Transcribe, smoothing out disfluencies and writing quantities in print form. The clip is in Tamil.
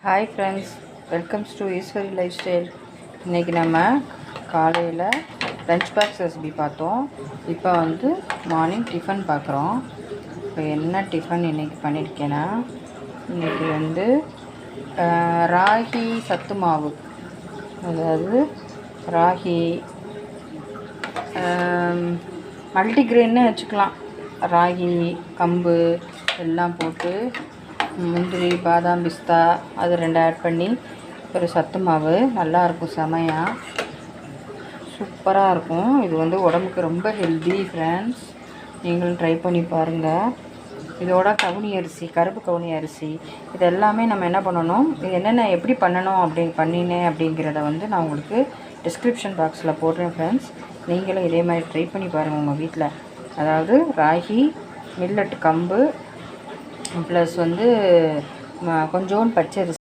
Hi friends, welcomes to Eswari life style. இன்றைக்கி நம்ம காலையில் லஞ்ச் பாக்ஸ் ரெசிபி பார்த்தோம். இப்போ மார்னிங் டிஃபன் பார்க்குறோம். இப்போ என்ன டிஃபன் இன்றைக்கி பண்ணியிருக்கேன்னா, இன்றைக்கி ராகி சத்து மாவு, அதாவது ராகி மல்டிக்ரெயின்னு வச்சுக்கலாம். ராகி, கம்பு எல்லாம் போட்டு முந்திரி, பாதாம், பிஸ்தா அது 2 ஆட் பண்ணி ஒரு சத்து மாவு நல்லாயிருக்கும். செமையாக சூப்பராக இருக்கும். இது உடம்புக்கு ரொம்ப ஹெல்தி ஃப்ரெண்ட்ஸ். நீங்களும் ட்ரை பண்ணி பாருங்கள். இதோட கவுனி அரிசி, கருப்பு கவுனி அரிசி, இது எல்லாமே நம்ம என்ன பண்ணணும், இது என்னென்ன எப்படி பண்ணணும் பண்ணினேன் அப்படிங்கிறத நான் உங்களுக்கு டிஸ்கிரிப்ஷன் பாக்ஸில் போடுறேன் ஃப்ரெண்ட்ஸ். நீங்களும் இதே மாதிரி ட்ரை பண்ணி பாருங்கள் உங்கள் வீட்டில். அதாவது ராகி, மில்லட், கம்பு ப்ளஸ் கொஞ்சோண்டு பச்சரிசி